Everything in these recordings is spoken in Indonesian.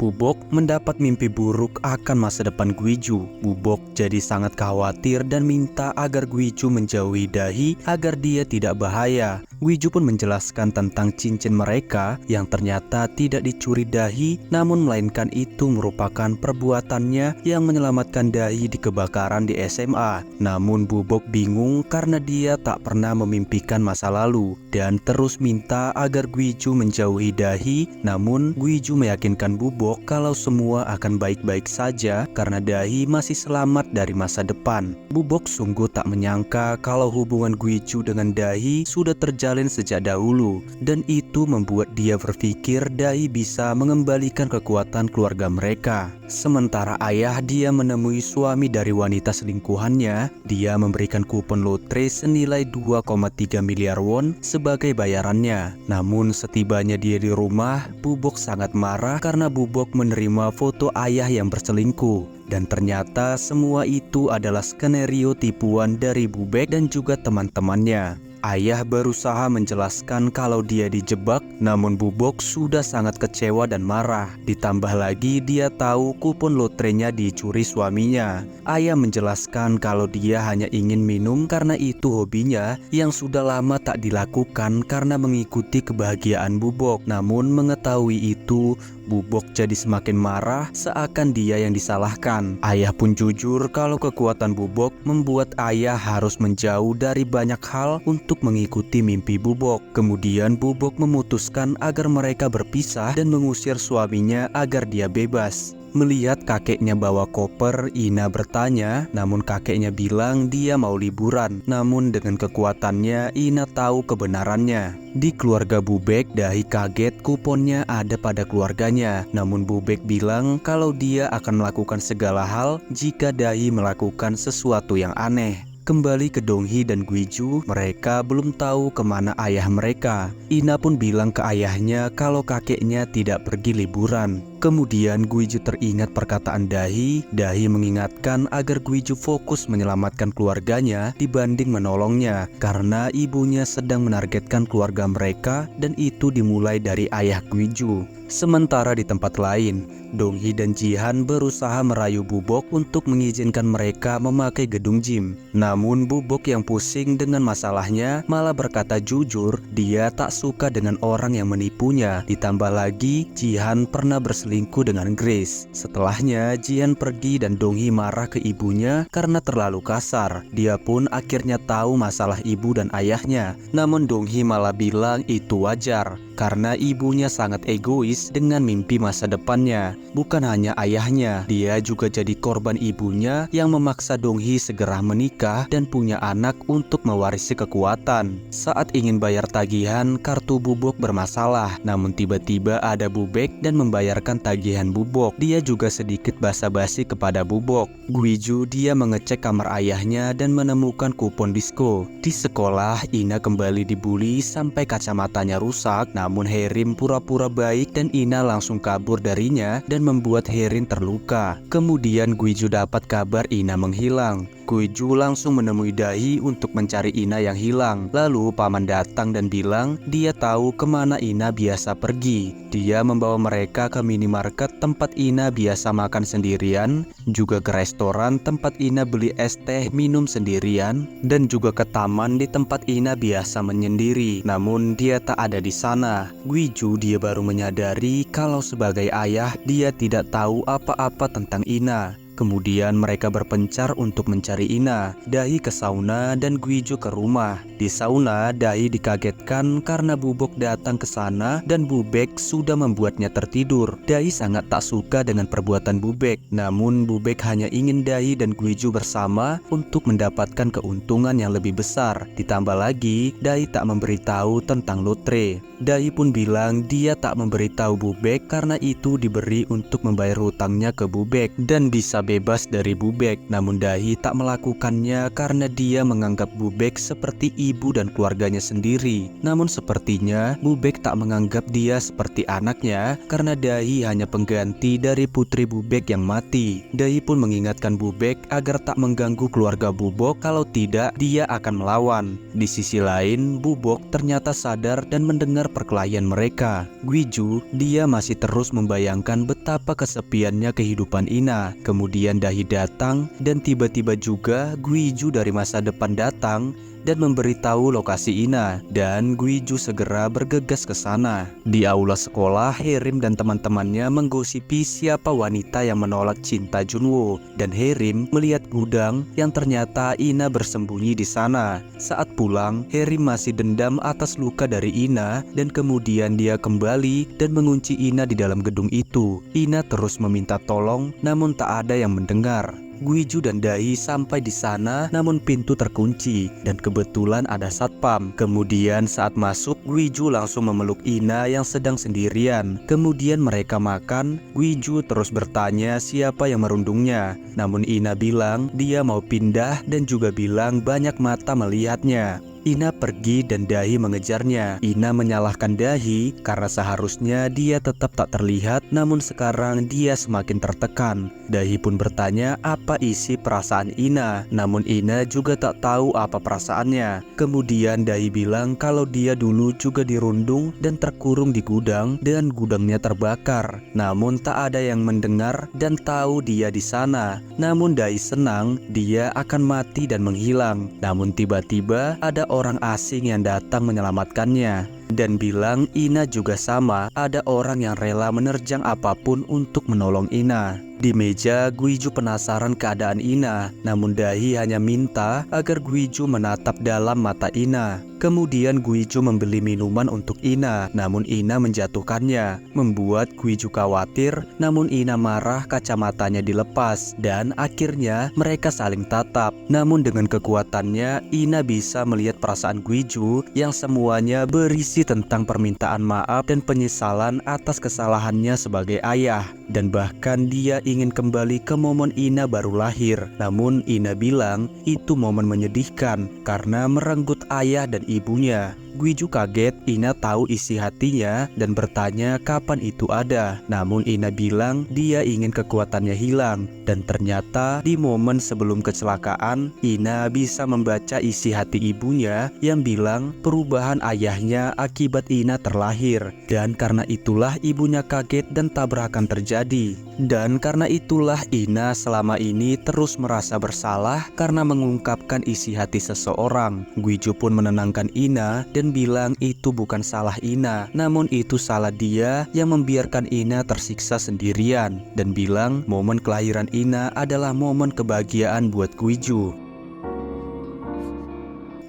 Bubok mendapat mimpi buruk akan masa depan Guiju. Bubok jadi sangat khawatir dan minta agar Guiju menjauhi Dahi agar dia tidak bahaya. Guiju pun menjelaskan tentang cincin mereka yang ternyata tidak dicuri Dahi, namun melainkan itu merupakan perbuatannya yang menyelamatkan Dahi di kebakaran di SMA. Namun Bubok bingung karena dia tak pernah memimpikan masa lalu dan terus minta agar Guiju menjauhi Dahi. Namun Guiju meyakinkan Bubok kalau semua akan baik-baik saja karena Dahi masih selamat dari masa depan. Bubok sungguh tak menyangka kalau hubungan Guiju dengan Dahi sudah terjalin sejak dahulu, dan itu membuat dia berpikir Dahi bisa mengembalikan kekuatan keluarga mereka. Sementara ayah dia menemui suami dari wanita selingkuhannya, dia memberikan kupon lotre senilai 2,3 miliar won sebagai bayarannya. Namun setibanya dia di rumah, Bubok sangat marah karena Bubok menerima foto ayah yang berselingkuh. Dan ternyata semua itu adalah skenario tipuan dari Bubek dan juga teman-temannya. Ayah berusaha menjelaskan kalau dia dijebak, namun Bubok sudah sangat kecewa dan marah. Ditambah lagi dia tahu kupon lotrenya dicuri suaminya. Ayah menjelaskan kalau dia hanya ingin minum karena itu hobinya yang sudah lama tak dilakukan karena mengikuti kebahagiaan Bubok. Namun mengetahui itu, Bubok jadi semakin marah seakan dia yang disalahkan. Ayah pun jujur kalau kekuatan Bubok membuat ayah harus menjauh dari banyak hal untuk mengikuti mimpi Bubok. Kemudian Bubok memutuskan agar mereka berpisah dan mengusir suaminya agar dia bebas. Melihat kakeknya bawa koper, Ina bertanya, namun kakeknya bilang dia mau liburan. Namun dengan kekuatannya, Ina tahu kebenarannya. Di keluarga Bubek, Dahi kaget kuponnya ada pada keluarganya. Namun Bubek bilang kalau dia akan melakukan segala hal jika Dahi melakukan sesuatu yang aneh. Kembali ke Donghi dan Guiju, mereka belum tahu kemana ayah mereka. Ina pun bilang ke ayahnya kalau kakeknya tidak pergi liburan. Kemudian Guiju teringat perkataan Dahi. Dahi mengingatkan agar Guiju fokus menyelamatkan keluarganya dibanding menolongnya karena ibunya sedang menargetkan keluarga mereka dan itu dimulai dari ayah Guiju. Sementara di tempat lain, Donghi dan Jihan berusaha merayu Bubok untuk mengizinkan mereka memakai gedung gym. Namun Bubok yang pusing dengan masalahnya malah berkata jujur dia tak suka dengan orang yang menipunya. Ditambah lagi Jihan pernah berselingkuh dengan Grace. Setelahnya Jihan pergi dan Donghi marah ke ibunya karena terlalu kasar. Dia pun akhirnya tahu masalah ibu dan ayahnya. Namun Donghi malah bilang itu wajar karena ibunya sangat egois dengan mimpi masa depannya. Bukan hanya ayahnya, dia juga jadi korban ibunya yang memaksa Donghi segera menikah dan punya anak untuk mewarisi kekuatan. Saat ingin bayar tagihan, kartu Bubok bermasalah. Namun tiba-tiba ada Bubek dan membayarkan tagihan Bubok. Dia juga sedikit basa-basi kepada Bubok. Guiju dia mengecek kamar ayahnya dan menemukan kupon disko. Di sekolah, Ina kembali dibully sampai kacamatanya rusak. Namun Herim pura-pura baik dan Ina langsung kabur darinya dan membuat Herin terluka. Kemudian Guiju dapat kabar Ina menghilang. Guiju langsung menemui Dahi untuk mencari Ina yang hilang. Lalu paman datang dan bilang dia tahu kemana Ina biasa pergi. Dia membawa mereka ke minimarket tempat Ina biasa makan sendirian, juga ke restoran tempat Ina beli es teh minum sendirian, dan juga ke taman di tempat Ina biasa menyendiri. Namun dia tak ada di sana. Guiju dia baru menyadari kalau sebagai ayah dia tidak tahu apa-apa tentang Ina. Kemudian mereka berpencar untuk mencari Ina. Dahi ke sauna dan Guiju ke rumah. Di sauna, Dahi dikagetkan karena Bubok datang ke sana dan Bubek sudah membuatnya tertidur. Dahi sangat tak suka dengan perbuatan Bubek. Namun Bubek hanya ingin Dahi dan Guiju bersama untuk mendapatkan keuntungan yang lebih besar. Ditambah lagi, Dahi tak memberitahu tentang lotre. Dahi pun bilang dia tak memberitahu Bubek karena itu diberi untuk membayar hutangnya ke Bubek dan bisa bebas dari Bubek. Namun Dahi tak melakukannya karena dia menganggap Bubek seperti ibu dan keluarganya sendiri. Namun sepertinya Bubek tak menganggap dia seperti anaknya karena Dahi hanya pengganti dari putri Bubek yang mati. Dahi pun mengingatkan Bubek agar tak mengganggu keluarga Bubok, kalau tidak dia akan melawan. Di sisi lain, Bubok ternyata sadar dan mendengar perkelahian mereka. Gwiju, dia masih terus membayangkan betapa kesepiannya kehidupan Ina. Kemudian Dahi datang dan tiba-tiba juga Gwiju dari masa depan datang dan memberitahu lokasi Ina, dan Gwiju segera bergegas ke sana. Di aula sekolah, Herim dan teman-temannya menggosipi siapa wanita yang menolak cinta Junwo, dan Herim melihat gudang yang ternyata Ina bersembunyi di sana. Saat pulang, Herim masih dendam atas luka dari Ina, dan kemudian dia kembali dan mengunci Ina di dalam gedung itu. Ina terus meminta tolong, namun tak ada yang mendengar. Gwiju dan Dahi sampai di sana, namun pintu terkunci dan kebetulan ada satpam. Kemudian saat masuk, Gwiju langsung memeluk Ina yang sedang sendirian. Kemudian mereka makan. Gwiju terus bertanya siapa yang merundungnya. Namun Ina bilang dia mau pindah dan juga bilang banyak mata melihatnya. Ina pergi dan Dahi mengejarnya. Ina menyalahkan Dahi karena seharusnya dia tetap tak terlihat, namun sekarang dia semakin tertekan. Dahi pun bertanya apa isi perasaan Ina, namun Ina juga tak tahu apa perasaannya. Kemudian Dahi bilang kalau dia dulu juga dirundung dan terkurung di gudang dan gudangnya terbakar. Namun tak ada yang mendengar dan tahu dia di sana. Namun Dahi senang dia akan mati dan menghilang. Namun tiba-tiba ada orang asing yang datang menyelamatkannya dan bilang Ina juga sama, ada orang yang rela menerjang apapun untuk menolong Ina. Di meja, Gwiju penasaran keadaan Ina, namun Dahi hanya minta agar Gwiju menatap dalam mata Ina. Kemudian Gwiju membeli minuman untuk Ina, namun Ina menjatuhkannya, membuat Gwiju khawatir. Namun Ina marah kacamatanya dilepas, dan akhirnya mereka saling tatap. Namun dengan kekuatannya, Ina bisa melihat perasaan Gwiju yang semuanya berisi tentang permintaan maaf dan penyesalan atas kesalahannya sebagai ayah. Dan bahkan dia ingin kembali ke momen Ina baru lahir. Namun Ina bilang itu momen menyedihkan karena merenggut ayah dan ibunya. Gwiju kaget Ina tahu isi hatinya dan bertanya kapan itu ada. Namun Ina bilang dia ingin kekuatannya hilang. Dan ternyata di momen sebelum kecelakaan, Ina bisa membaca isi hati ibunya yang bilang perubahan ayahnya akibat Ina terlahir. Dan karena itulah ibunya kaget dan tabrakan terjadi. Dan karena itulah Ina selama ini terus merasa bersalah karena mengungkapkan isi hati seseorang. Gwiju pun menenangkan Ina dan bilang itu bukan salah Ina, namun itu salah dia yang membiarkan Ina tersiksa sendirian, dan bilang momen kelahiran Ina adalah momen kebahagiaan buat Gwiju.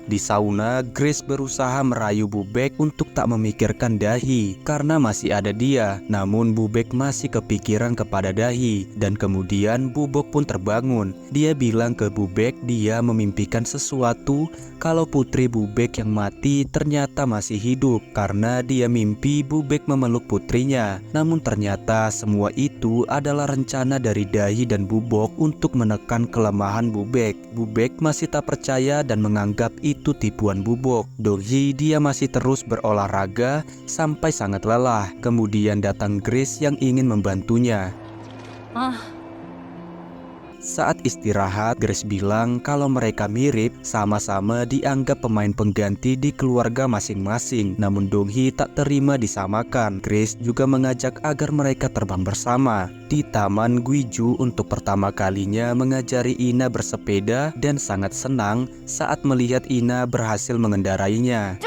Di sauna, Grace berusaha merayu Bubek untuk tak memikirkan Dahi karena masih ada dia. Namun Bubek masih kepikiran kepada Dahi, dan kemudian Bubok pun terbangun. Dia bilang ke Bubek dia memimpikan sesuatu kalau putri Bubek yang mati ternyata masih hidup karena dia mimpi Bubek memeluk putrinya. Namun ternyata semua itu adalah rencana dari Dahi dan Bubok untuk menekan kelemahan Bubek. Bubek masih tak percaya dan menganggap itu tipuan Bubok. Donghi dia masih terus berolahraga sampai sangat lelah. Kemudian datang Grace yang ingin membantunya. Saat istirahat, Grace bilang kalau mereka mirip, sama-sama dianggap pemain pengganti di keluarga masing-masing. Namun Donghi tak terima disamakan. Grace juga mengajak agar mereka terbang bersama. Di taman, Gwiju untuk pertama kalinya mengajari Ina bersepeda dan sangat senang saat melihat Ina berhasil mengendarainya.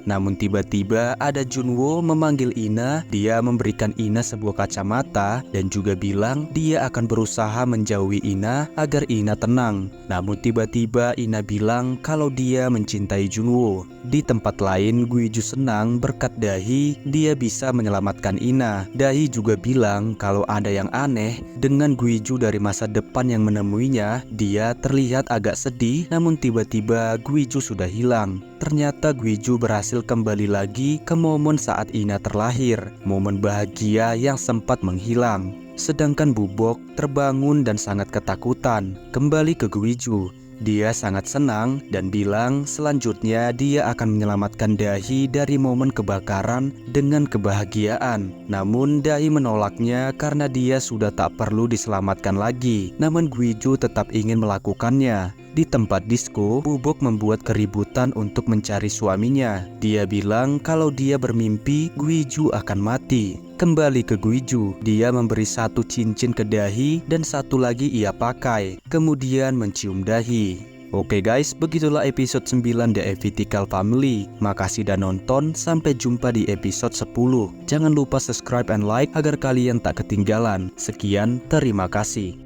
Namun tiba-tiba ada Junwo memanggil Ina. Dia memberikan Ina sebuah kacamata dan juga bilang dia akan berusaha menjauhi Ina agar Ina tenang. Namun tiba-tiba Ina bilang kalau dia mencintai Junwo. Di tempat lain, Gwiju senang berkat Dahi dia bisa menyelamatkan Ina. Dahi juga bilang kalau ada yang aneh dengan Gwiju dari masa depan yang menemuinya. Dia terlihat agak sedih, namun tiba-tiba Gwiju sudah hilang. Ternyata Gwiju berhasil kembali lagi ke momen saat Ina terlahir, momen bahagia yang sempat menghilang. Sedangkan Bubok terbangun dan sangat ketakutan. Kembali ke Gwiju, dia sangat senang dan bilang selanjutnya dia akan menyelamatkan Dahi dari momen kebakaran dengan kebahagiaan. Namun Dahi menolaknya karena dia sudah tak perlu diselamatkan lagi. Namun Gwiju tetap ingin melakukannya. Di tempat disko, Bubok membuat keributan untuk mencari suaminya. Dia bilang kalau dia bermimpi Gwiju akan mati. Kembali ke Gwiju, dia memberi satu cincin ke Dahi dan satu lagi ia pakai, kemudian mencium Dahi. Oke guys, begitulah episode 9 The Avytical Family. Makasih udah nonton, sampai jumpa di episode 10. Jangan lupa subscribe and like agar kalian tak ketinggalan. Sekian, terima kasih.